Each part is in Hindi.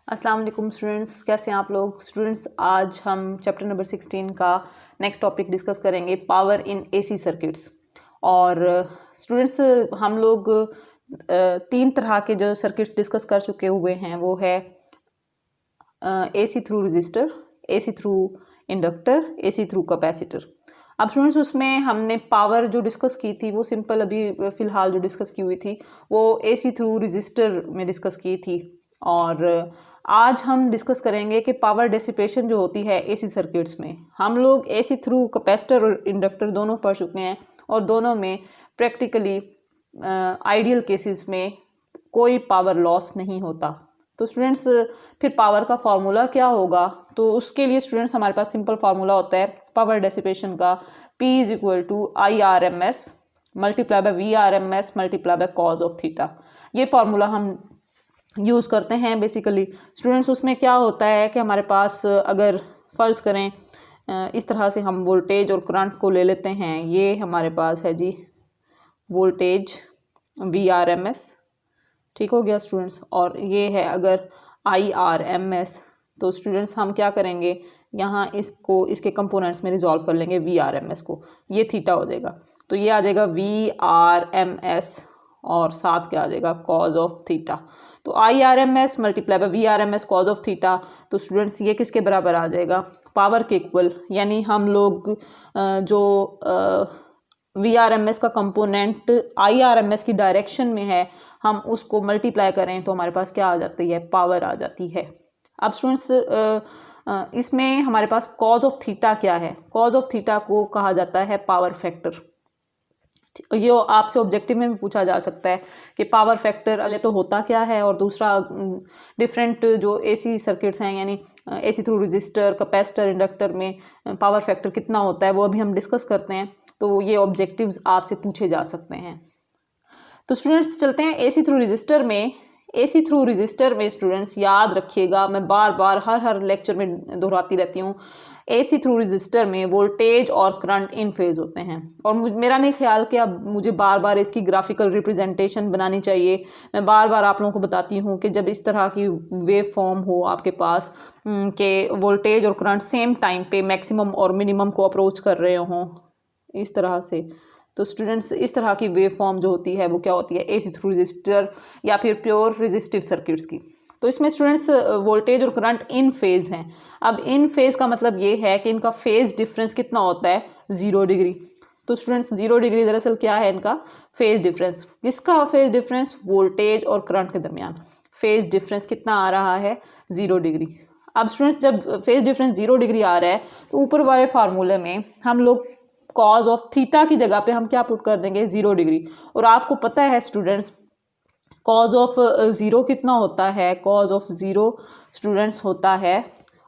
अस्सलाम वालेकुम स्टूडेंट्स, कैसे हैं आप लोग। स्टूडेंट्स, आज हम चैप्टर नंबर 16 का नेक्स्ट टॉपिक डिस्कस करेंगे, पावर इन एसी सर्किट्स। और स्टूडेंट्स, हम लोग तीन तरह के जो सर्किट्स डिस्कस कर चुके हुए हैं वो है AC through register, AC through inductor, AC through capacitor. अब स्टूडेंट्स, उसमें हमने पावर जो डिस्कस की थी वो सिंपल अभी फ़िलहाल जो डिस्कस की हुई थी वो एसी थ्रू रजिस्टर में डिस्कस की थी। और आज हम डिस्कस करेंगे कि पावर डिसिपेशन जो होती है एसी सर्किट्स में। हम लोग एसी थ्रू कैपेसिटर और इंडक्टर दोनों पढ़ चुके हैं और दोनों में प्रैक्टिकली आइडियल केसेस में कोई पावर लॉस नहीं होता। तो स्टूडेंट्स, फिर पावर का फार्मूला क्या होगा? तो उसके लिए स्टूडेंट्स हमारे पास सिंपल फार्मूला होता है पावर डिसिपेशन का, P is equal to IRMS multiply by VRMS multiply by cos of theta. ये फार्मूला हम यूज़ करते हैं बेसिकली। स्टूडेंट्स, उसमें क्या होता है कि हमारे पास अगर फ़र्ज़ करें इस तरह से हम वोल्टेज और करंट को ले लेते हैं। ये हमारे पास है जी वोल्टेज VRMS, ठीक हो गया स्टूडेंट्स। और ये है अगर IRMS, तो स्टूडेंट्स हम क्या करेंगे, यहाँ इसको इसके कंपोनेंट्स में रिजॉल्व कर लेंगे VRMS को, ये थीटा हो जाएगा। तो ये आ जाएगा VRMS और साथ क्या आ जाएगा कॉज ऑफ थीटा। तो IRMS multiply by VRMS cause of theta. तो स्टूडेंट्स ये किसके बराबर आ जाएगा? पावर के इक्वल। यानी हम लोग जो VRMS का कंपोनेंट IRMS की डायरेक्शन में है, हम उसको मल्टीप्लाई करें तो हमारे पास क्या आ जाती है? पावर आ जाती है। अब स्टूडेंट्स, इसमें हमारे पास कॉज ऑफ थीटा क्या है? कॉज ऑफ थीटा को कहा जाता है पावर फैक्टर। ये आपसे ऑब्जेक्टिव में भी पूछा जा सकता है कि पावर फैक्टर अगर तो होता क्या है, और दूसरा डिफरेंट जो एसी सर्किट्स हैं यानी AC through register, capacitor, inductor में पावर फैक्टर कितना होता है वो अभी हम डिस्कस करते हैं। तो ये ऑब्जेक्टिव्स आपसे पूछे जा सकते हैं। तो स्टूडेंट्स चलते हैं एसी थ्रू रजिस्टर में। एसी थ्रू रजिस्टर में स्टूडेंट्स याद रखिएगा, मैं बार बार हर लेक्चर में दोहराती रहती हूँ, एसी थ्रू रजिस्टर में वोल्टेज और करंट इन फेज होते हैं। और मेरा नहीं ख्याल कि अब मुझे बार बार इसकी ग्राफिकल रिप्रेजेंटेशन बनानी चाहिए। मैं बार बार आप लोगों को बताती हूँ कि जब इस तरह की वेव फॉर्म हो आपके पास कि वोल्टेज और करंट सेम टाइम पे मैक्सिमम और मिनिमम को अप्रोच कर रहे हों इस तरह से, तो स्टूडेंट्स इस तरह की वेव फॉर्म जो होती है वो क्या होती है? एसी थ्रू रजिस्टर या फिर प्योर रेजिस्टिव सर्किट्स की। तो इसमें स्टूडेंट्स वोल्टेज और करंट इन फेज हैं। अब इन फेज का मतलब ये है कि इनका फेज डिफरेंस कितना होता है? 0 डिग्री। तो स्टूडेंट्स 0 डिग्री दरअसल क्या है? इनका फेज डिफरेंस। किसका फेज डिफरेंस? वोल्टेज और करंट के दरमियान फेज डिफरेंस कितना आ रहा है? 0 डिग्री। अब स्टूडेंट्स जब फेज डिफरेंस 0 डिग्री आ रहा है तो ऊपर वाले फार्मूले में हम लोग कॉज ऑफ थीटा की जगह पे हम क्या पुट कर देंगे? 0 डिग्री। और आपको पता है स्टूडेंट्स कॉज ऑफ 0 कितना होता है? कॉज ऑफ 0 स्टूडेंट्स होता है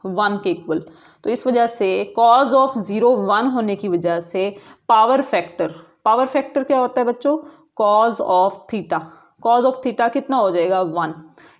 1 के इक्वल। तो इस वजह से कॉज ऑफ 0 1 होने की वजह से पावर फैक्टर क्या होता है बच्चों? Cause of theta. Cause of theta कितना हो जाएगा? 1।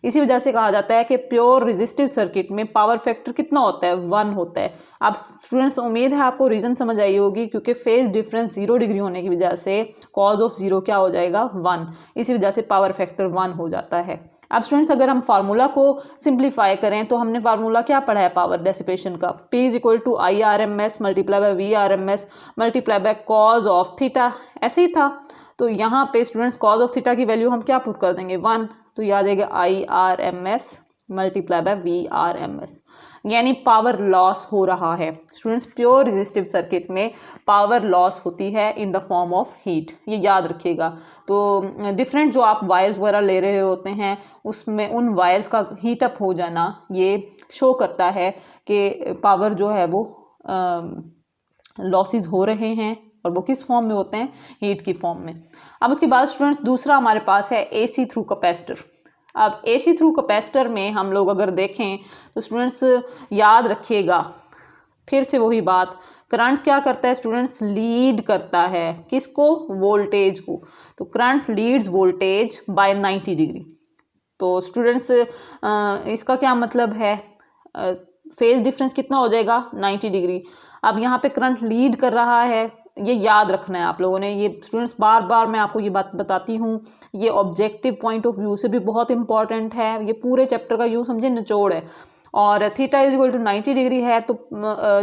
इसी वजह से कहा जाता है कि प्योर रेजिस्टिव सर्किट में पावर फैक्टर कितना होता है? 1 होता है। अब स्टूडेंट्स उम्मीद है आपको रीज़न समझ आई होगी, क्योंकि फेज डिफरेंस 0 डिग्री होने की वजह से कॉज ऑफ 0 क्या हो जाएगा? 1। इसी वजह से पावर फैक्टर 1 हो जाता है। अब स्टूडेंट्स अगर हम फार्मूला को सिंप्लीफाई करें तो हमने फार्मूला क्या पढ़ा है पावर डिसिपेशन का? P is equal to IRMS multiply by VRMS multiply by cos of theta. ऐसे ही था। तो यहाँ पे स्टूडेंट्स कॉज ऑफ थीटा की वैल्यू हम क्या पुट कर देंगे? 1। तो याद आएगा IRMS मल्टीप्लाई बाय VRMS। यानी पावर लॉस हो रहा है स्टूडेंट्स। प्योर रेजिस्टिव सर्किट में पावर लॉस होती है in the form of heat, ये याद रखिएगा। तो डिफरेंट जो आप वायर्स वगैरह ले रहे होते हैं उसमें उन वायर्स का हीट अप हो जाना ये शो करता है कि पावर जो है वो लॉसेस हो रहे हैं, और वो किस फॉर्म में होते हैं? हीट की फॉर्म में। अब उसके बाद स्टूडेंट्स दूसरा हमारे पास है एसी थ्रू कैपेसिटर। अब एसी थ्रू कैपेसिटर में हम लोग अगर देखें तो स्टूडेंट्स याद रखिएगा फिर से वही बात, करंट क्या करता है स्टूडेंट्स? लीड करता है किसको? वोल्टेज को। तो current Leeds voltage bye 90 degree. तो स्टूडेंट्स इसका क्या मतलब है? फेज डिफरेंस कितना हो जाएगा? 90 डिग्री। अब यहाँ पे करंट लीड कर रहा है ये याद रखना है आप लोगों ने। ये स्टूडेंट्स बार बार मैं आपको ये बात बताती हूँ, ये ऑब्जेक्टिव पॉइंट ऑफ व्यू से भी बहुत इंपॉर्टेंट है। ये पूरे चैप्टर का यूँ समझे निचोड़ है। और theta is equal to 90 degree है, तो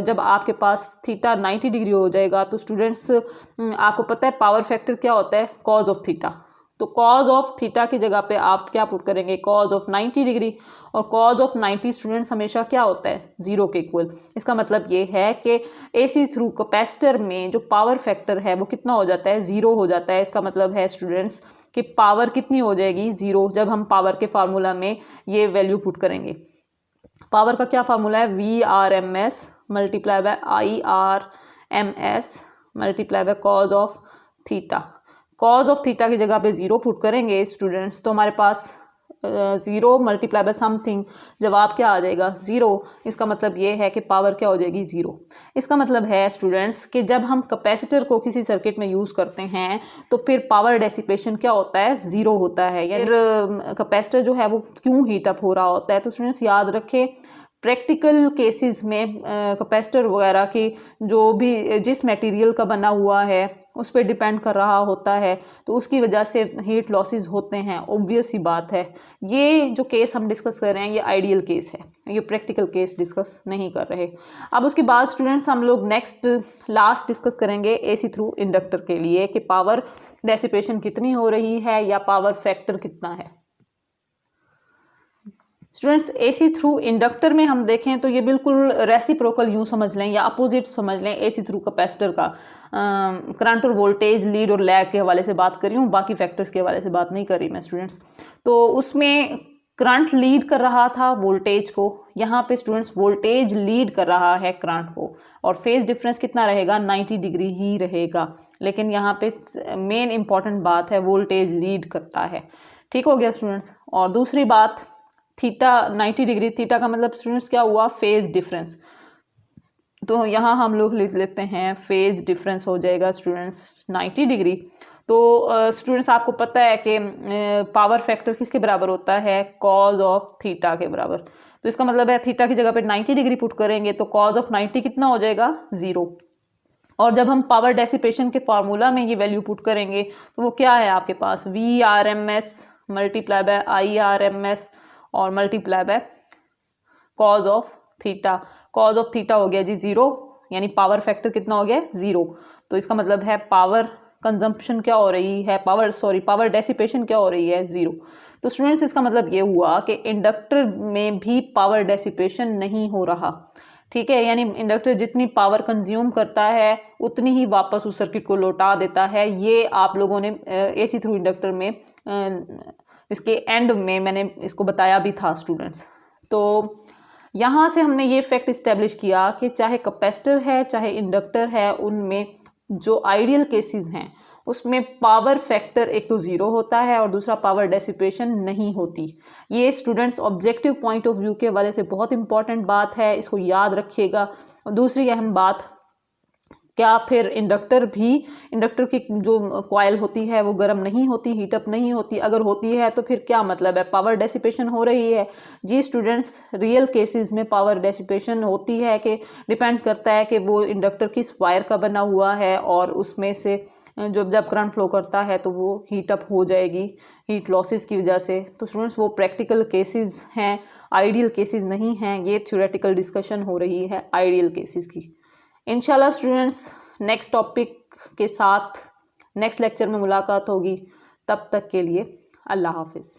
जब आपके पास थीटा 90 डिग्री हो जाएगा तो स्टूडेंट्स आपको पता है पावर फैक्टर क्या होता है, कॉज ऑफ थीटा। तो कॉज ऑफ थीटा की जगह पे आप क्या पुट करेंगे, कॉज ऑफ 90 डिग्री। और कॉज ऑफ 90 स्टूडेंट्स हमेशा क्या होता है, 0 के इक्वल। इसका मतलब ये है कि AC थ्रू कैपेसिटर में जो पावर फैक्टर है वो कितना हो जाता है, 0 हो जाता है। इसका मतलब है स्टूडेंट्स कि पावर कितनी हो जाएगी, 0, जब हम पावर के फार्मूला में ये वैल्यू पुट करेंगे। पावर का क्या फार्मूला है, VRMS multiply bye IRMS multiply by cos of theta. Cause of theta की जगह पे 0 पुट करेंगे स्टूडेंट्स, तो हमारे पास 0 मल्टीप्लाई बाय समथिंग, जवाब क्या आ जाएगा, 0। इसका मतलब ये है कि पावर क्या हो जाएगी, 0। इसका मतलब है स्टूडेंट्स कि जब हम कैपेसिटर को किसी सर्किट में यूज़ करते हैं तो फिर पावर डेसिपेशन क्या होता है, 0 होता है। या फिर कैपेसिटर जो है वो क्यों हीट अप हो रहा होता है, तो स्टूडेंट्स याद रखें प्रैक्टिकल केसेस में कैपेसिटर वगैरह की जो भी जिस मटेरियल का बना हुआ है उस पर डिपेंड कर रहा होता है, तो उसकी वजह से हीट लॉसेस होते हैं, ऑब्वियस ही बात है। ये जो केस हम डिस्कस कर रहे हैं ये आइडियल केस है, ये प्रैक्टिकल केस डिस्कस नहीं कर रहे। अब उसके बाद स्टूडेंट्स हम लोग नेक्स्ट लास्ट डिस्कस करेंगे AC थ्रू इंडक्टर के लिए कि पावर डेसिपेशन कितनी हो रही है या पावर फैक्टर कितना है। स्टूडेंट्स AC थ्रू इंडक्टर में हम देखें तो ये बिल्कुल रेसिप्रोकल यूँ समझ लें या अपोजिट समझ लें AC थ्रू कैपेसिटर का। करंट और वोल्टेज, लीड और लैग के हवाले से बात कर रही हूँ, बाकी फैक्टर्स के हवाले से बात नहीं कर रही मैं स्टूडेंट्स। तो उसमें करंट लीड कर रहा था वोल्टेज को, यहाँ पे स्टूडेंट्स वोल्टेज लीड कर रहा है करंट को, और फेज डिफरेंस कितना रहेगा, 90 डिग्री ही रहेगा। लेकिन यहाँ पे मेन इंपॉर्टेंट बात है वोल्टेज लीड करता है। ठीक हो गया स्टूडेंट्स। और दूसरी बात थीटा 90 डिग्री, थीटा का मतलब स्टूडेंट्स क्या हुआ, फेज डिफरेंस। तो यहाँ हम लोग लिख लेते हैं फेज डिफरेंस हो जाएगा स्टूडेंट्स 90 डिग्री। तो स्टूडेंट्स आपको पता है कि पावर फैक्टर किसके बराबर होता है, कॉज ऑफ थीटा के बराबर। तो इसका मतलब है थीटा की जगह पे 90 डिग्री पुट करेंगे तो कॉज ऑफ 90 कितना हो जाएगा, 0। और जब हम पावर डेसिपेशन के फार्मूला में ये वैल्यू पुट करेंगे तो वो क्या है आपके पास, VRMS मल्टीप्लाई बाय IRMS और multiply by cos of theta. Cause of theta हो गया जी 0, यानी पावर फैक्टर कितना हो गया, 0। तो इसका मतलब है पावर कंजम्पशन क्या हो रही है, पावर डेसिपेशन क्या हो रही है, 0। तो स्टूडेंट्स इसका मतलब ये हुआ कि इंडक्टर में भी पावर डेसिपेशन नहीं हो रहा। ठीक है, यानी इंडक्टर जितनी पावर कंज्यूम करता है उतनी ही वापस उस सर्किट को लौटा देता है। ये आप लोगों ने AC थ्रू इंडक्टर में इसके एंड में मैंने इसको बताया भी था स्टूडेंट्स। तो यहाँ से हमने ये फैक्ट इस्टेब्लिश किया कि चाहे कैपेसिटर है चाहे इंडक्टर है, उनमें जो आइडियल केसेस हैं उसमें पावर फैक्टर एक तो 0 होता है और दूसरा पावर डेसिपेशन नहीं होती। ये students objective point of view के हवाले से बहुत इंपॉर्टेंट बात है, इसको याद रखिएगा। और दूसरी अहम बात, क्या फिर इंडक्टर की जो कॉइल होती है वो गर्म नहीं होती, हीटअप नहीं होती? अगर होती है तो फिर क्या मतलब है, पावर डेसिपेशन हो रही है? जी स्टूडेंट्स, रियल केसेस में पावर डेसिपेशन होती है कि डिपेंड करता है कि वो इंडक्टर किस वायर का बना हुआ है और उसमें से जब करंट फ्लो करता है तो वो हीटअप हो जाएगी हीट लॉसेस की वजह से। तो स्टूडेंट्स वो प्रैक्टिकल केसेस हैं, आइडियल केसेस नहीं हैं। ये थ्योरेटिकल डिस्कशन हो रही है आइडियल केसेस की। इंशाल्लाह स्टूडेंट्स नेक्स्ट टॉपिक के साथ नेक्स्ट लेक्चर में मुलाकात होगी। तब तक के लिए अल्लाह हाफिज़।